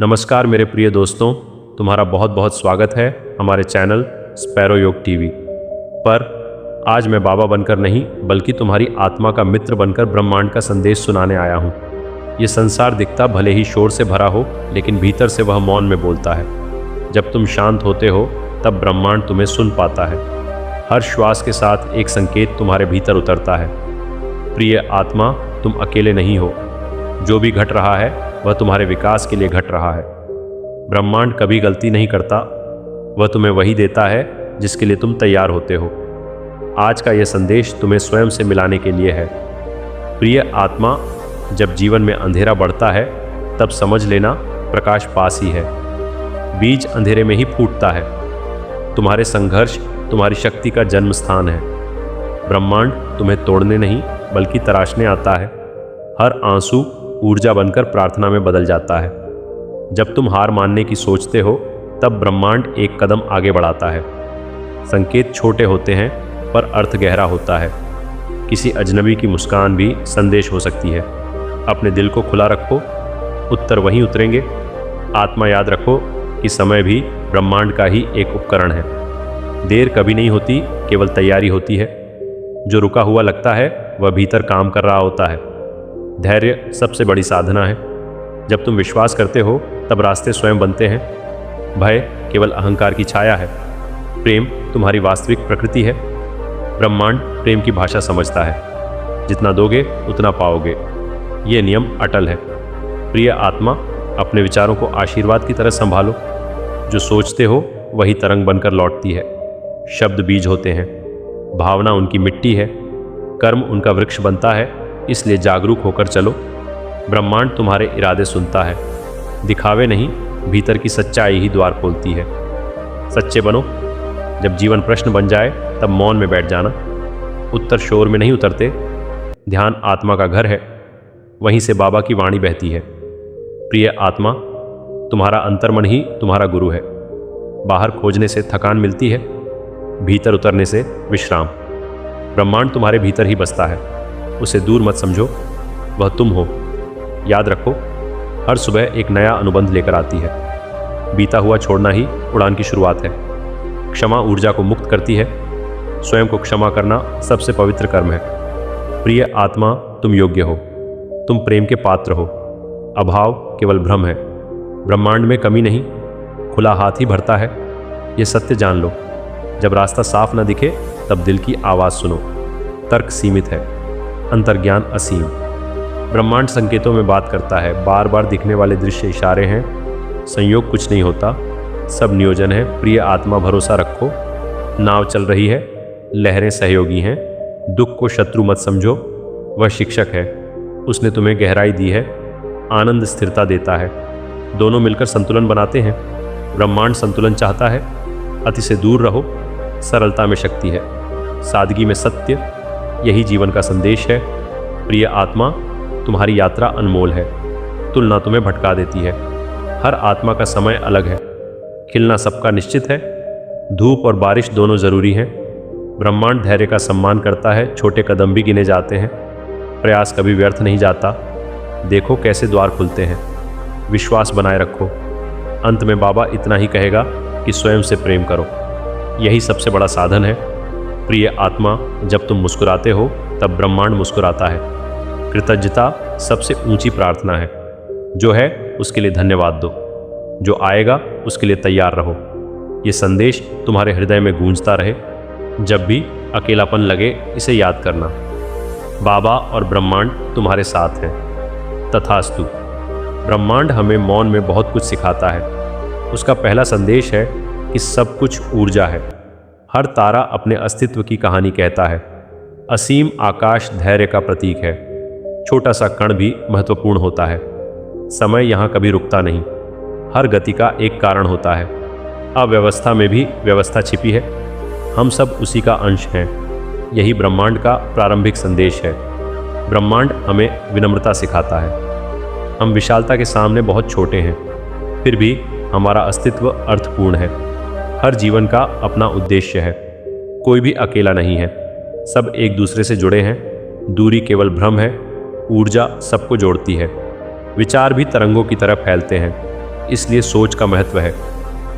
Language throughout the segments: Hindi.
नमस्कार मेरे प्रिय दोस्तों, तुम्हारा बहुत बहुत स्वागत है हमारे चैनल स्पैरो योग टीवी पर। आज मैं बाबा बनकर नहीं बल्कि तुम्हारी आत्मा का मित्र बनकर ब्रह्मांड का संदेश सुनाने आया हूँ। ये संसार दिखता भले ही शोर से भरा हो, लेकिन भीतर से वह मौन में बोलता है। जब तुम शांत होते हो तब ब्रह्मांड तुम्हें सुन पाता है। हर श्वास के साथ एक संकेत तुम्हारे भीतर उतरता है। प्रिय आत्मा, तुम अकेले नहीं हो। जो भी घट रहा है वह तुम्हारे विकास के लिए घट रहा है। ब्रह्मांड कभी गलती नहीं करता, वह तुम्हें वही देता है जिसके लिए तुम तैयार होते हो। आज का यह संदेश तुम्हें स्वयं से मिलाने के लिए है। प्रिय आत्मा, जब जीवन में अंधेरा बढ़ता है तब समझ लेना प्रकाश पास ही है। बीज अंधेरे में ही फूटता है। तुम्हारे संघर्ष तुम्हारी शक्ति का जन्म स्थान है। ब्रह्मांड तुम्हें तोड़ने नहीं बल्कि तराशने आता है। हर आंसू ऊर्जा बनकर प्रार्थना में बदल जाता है। जब तुम हार मानने की सोचते हो तब ब्रह्मांड एक कदम आगे बढ़ाता है। संकेत छोटे होते हैं पर अर्थ गहरा होता है। किसी अजनबी की मुस्कान भी संदेश हो सकती है। अपने दिल को खुला रखो, उत्तर वहीं उतरेंगे। आत्मा याद रखो कि समय भी ब्रह्मांड का ही एक उपकरण है। देर कभी नहीं होती, केवल तैयारी होती है। जो रुका हुआ लगता है वह भीतर काम कर रहा होता है। धैर्य सबसे बड़ी साधना है। जब तुम विश्वास करते हो तब रास्ते स्वयं बनते हैं। भय केवल अहंकार की छाया है। प्रेम तुम्हारी वास्तविक प्रकृति है। ब्रह्मांड प्रेम की भाषा समझता है। जितना दोगे उतना पाओगे। ये नियम अटल है। प्रिय आत्मा, अपने विचारों को आशीर्वाद की तरह संभालो। जो सोचते हो वही तरंग बनकर लौटती है। शब्द बीज होते हैं, भावना उनकी मिट्टी है, कर्म उनका वृक्ष बनता है। इसलिए जागरूक होकर चलो। ब्रह्मांड तुम्हारे इरादे सुनता है। दिखावे नहीं, भीतर की सच्चाई ही द्वार खोलती है। सच्चे बनो। जब जीवन प्रश्न बन जाए तब मौन में बैठ जाना। उत्तर शोर में नहीं उतरते। ध्यान आत्मा का घर है, वहीं से बाबा की वाणी बहती है। प्रिय आत्मा, तुम्हारा अंतर्मन ही तुम्हारा गुरु है। बाहर खोजने से थकान मिलती है, भीतर उतरने से विश्राम। ब्रह्मांड तुम्हारे भीतर ही बसता है। उसे दूर मत समझो, वह तुम हो। याद रखो, हर सुबह एक नया अनुबंध लेकर आती है। बीता हुआ छोड़ना ही उड़ान की शुरुआत है। क्षमा ऊर्जा को मुक्त करती है। स्वयं को क्षमा करना सबसे पवित्र कर्म है। प्रिय आत्मा, तुम योग्य हो। तुम प्रेम के पात्र हो। अभाव केवल भ्रम है। ब्रह्मांड में कमी नहीं, खुला हाथ ही भरता है। ये सत्य जान लो। जब रास्ता साफ न दिखे तब दिल की आवाज़ सुनो। तर्क सीमित है, अंतर्ज्ञान असीम। ब्रह्मांड संकेतों में बात करता है। बार बार दिखने वाले दृश्य इशारे हैं। संयोग कुछ नहीं होता, सब नियोजन है। प्रिय आत्मा, भरोसा रखो। नाव चल रही है, लहरें सहयोगी हैं। दुख को शत्रु मत समझो, वह शिक्षक है। उसने तुम्हें गहराई दी है, आनंद स्थिरता देता है। दोनों मिलकर संतुलन बनाते हैं। ब्रह्मांड संतुलन चाहता है। अति से दूर रहो। सरलता में शक्ति है, सादगी में सत्य। यही जीवन का संदेश है। प्रिय आत्मा, तुम्हारी यात्रा अनमोल है। तुलना तुम्हें भटका देती है। हर आत्मा का समय अलग है। खिलना सबका निश्चित है। धूप और बारिश दोनों जरूरी हैं। ब्रह्मांड धैर्य का सम्मान करता है। छोटे कदम भी गिने जाते हैं। प्रयास कभी व्यर्थ नहीं जाता। देखो कैसे द्वार खुलते हैं। विश्वास बनाए रखो। अंत में बाबा इतना ही कहेगा कि स्वयं से प्रेम करो। यही सबसे बड़ा साधन है। प्रिय आत्मा, जब तुम मुस्कुराते हो तब ब्रह्मांड मुस्कुराता है। कृतज्ञता सबसे ऊंची प्रार्थना है। जो है उसके लिए धन्यवाद दो। जो आएगा उसके लिए तैयार रहो। ये संदेश तुम्हारे हृदय में गूंजता रहे। जब भी अकेलापन लगे इसे याद करना। बाबा और ब्रह्मांड तुम्हारे साथ हैं। तथास्तु। ब्रह्मांड हमें मौन में बहुत कुछ सिखाता है। उसका पहला संदेश है कि सब कुछ ऊर्जा है। हर तारा अपने अस्तित्व की कहानी कहता है। असीम आकाश धैर्य का प्रतीक है। छोटा सा कण भी महत्वपूर्ण होता है। समय यहाँ कभी रुकता नहीं। हर गति का एक कारण होता है। अव्यवस्था में भी व्यवस्था छिपी है। हम सब उसी का अंश हैं। यही ब्रह्मांड का प्रारंभिक संदेश है। ब्रह्मांड हमें विनम्रता सिखाता है। हम विशालता के सामने बहुत छोटे हैं, फिर भी हमारा अस्तित्व अर्थपूर्ण है। हर जीवन का अपना उद्देश्य है। कोई भी अकेला नहीं है। सब एक दूसरे से जुड़े हैं। दूरी केवल भ्रम है। ऊर्जा सबको जोड़ती है। विचार भी तरंगों की तरह फैलते हैं। इसलिए सोच का महत्व है।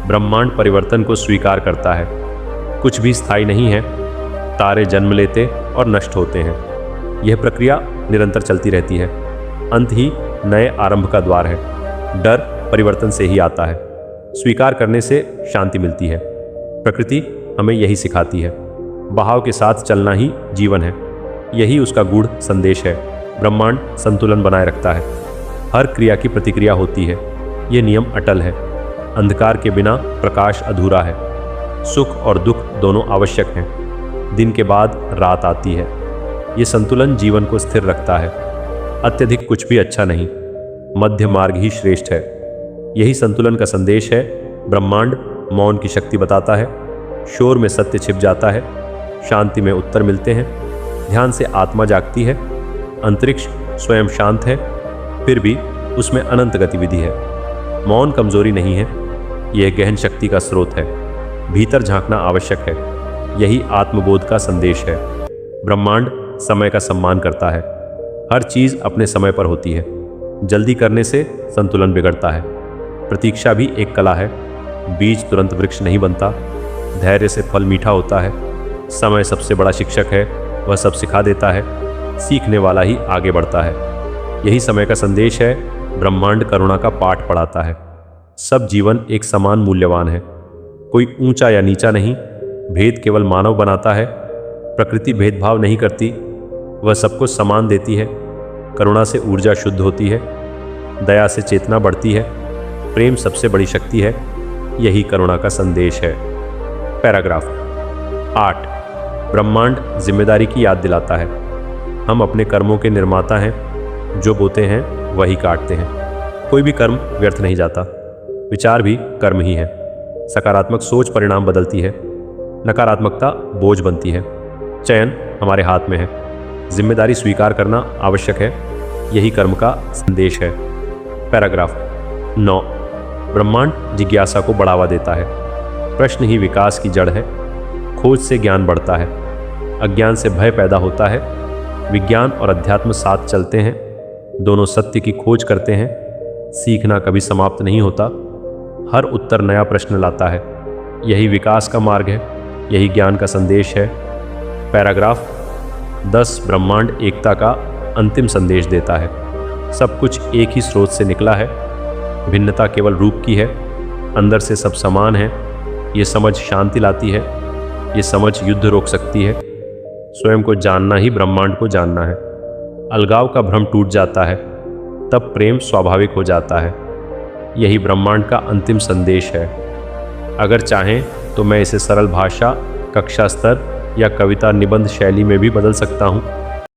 ब्रह्मांड परिवर्तन को स्वीकार करता है। कुछ भी स्थायी नहीं है। तारे जन्म लेते और नष्ट होते हैं। यह प्रक्रिया निरंतर चलती रहती है। अंत ही नए आरंभ का द्वार है। डर परिवर्तन से ही आता है। स्वीकार करने से शांति मिलती है। प्रकृति हमें यही सिखाती है। बहाव के साथ चलना ही जीवन है। यही उसका गूढ़ संदेश है। ब्रह्मांड संतुलन बनाए रखता है। हर क्रिया की प्रतिक्रिया होती है। ये नियम अटल है। अंधकार के बिना प्रकाश अधूरा है। सुख और दुख दोनों आवश्यक हैं। दिन के बाद रात आती है। ये संतुलन जीवन को स्थिर रखता है। अत्यधिक कुछ भी अच्छा नहीं, मध्य मार्ग ही श्रेष्ठ है। यही संतुलन का संदेश है। ब्रह्मांड मौन की शक्ति बताता है। शोर में सत्य छिप जाता है। शांति में उत्तर मिलते हैं। ध्यान से आत्मा जागती है। अंतरिक्ष स्वयं शांत है, फिर भी उसमें अनंत गतिविधि है। मौन कमजोरी नहीं है, यह गहन शक्ति का स्रोत है। भीतर झांकना आवश्यक है। यही आत्मबोध का संदेश है। ब्रह्मांड समय का सम्मान करता है। हर चीज अपने समय पर होती है। जल्दी करने से संतुलन बिगड़ता है। प्रतीक्षा भी एक कला है। बीज तुरंत वृक्ष नहीं बनता। धैर्य से फल मीठा होता है। समय सबसे बड़ा शिक्षक है। वह सब सिखा देता है। सीखने वाला ही आगे बढ़ता है। यही समय का संदेश है। ब्रह्मांड करुणा का पाठ पढ़ाता है। सब जीवन एक समान मूल्यवान है। कोई ऊंचा या नीचा नहीं। भेद केवल मानव बनाता है। प्रकृति भेदभाव नहीं करती। वह सबको समान देती है। करुणा से ऊर्जा शुद्ध होती है। दया से चेतना बढ़ती है। प्रेम सबसे बड़ी शक्ति है। यही करुणा का संदेश है। पैराग्राफ 8। ब्रह्मांड जिम्मेदारी की याद दिलाता है। हम अपने कर्मों के निर्माता हैं। जो बोते हैं वही काटते हैं। कोई भी कर्म व्यर्थ नहीं जाता। विचार भी कर्म ही है। सकारात्मक सोच परिणाम बदलती है। नकारात्मकता बोझ बनती है। चयन हमारे हाथ में है। जिम्मेदारी स्वीकार करना आवश्यक है। यही कर्म का संदेश है। पैराग्राफ 9। ब्रह्मांड जिज्ञासा को बढ़ावा देता है। प्रश्न ही विकास की जड़ है। खोज से ज्ञान बढ़ता है। अज्ञान से भय पैदा होता है। विज्ञान और अध्यात्म साथ चलते हैं। दोनों सत्य की खोज करते हैं। सीखना कभी समाप्त नहीं होता। हर उत्तर नया प्रश्न लाता है। यही विकास का मार्ग है। यही ज्ञान का संदेश है। पैराग्राफ 10। ब्रह्मांड एकता का अंतिम संदेश देता है। सब कुछ एक ही स्रोत से निकला है। भिन्नता केवल रूप की है। अंदर से सब समान है। ये समझ शांति लाती है। ये समझ युद्ध रोक सकती है। स्वयं को जानना ही ब्रह्मांड को जानना है। अलगाव का भ्रम टूट जाता है। तब प्रेम स्वाभाविक हो जाता है। यही ब्रह्मांड का अंतिम संदेश है। अगर चाहें तो मैं इसे सरल भाषा, कक्षा स्तर या कविता निबंध शैली में भी बदल सकता हूँ।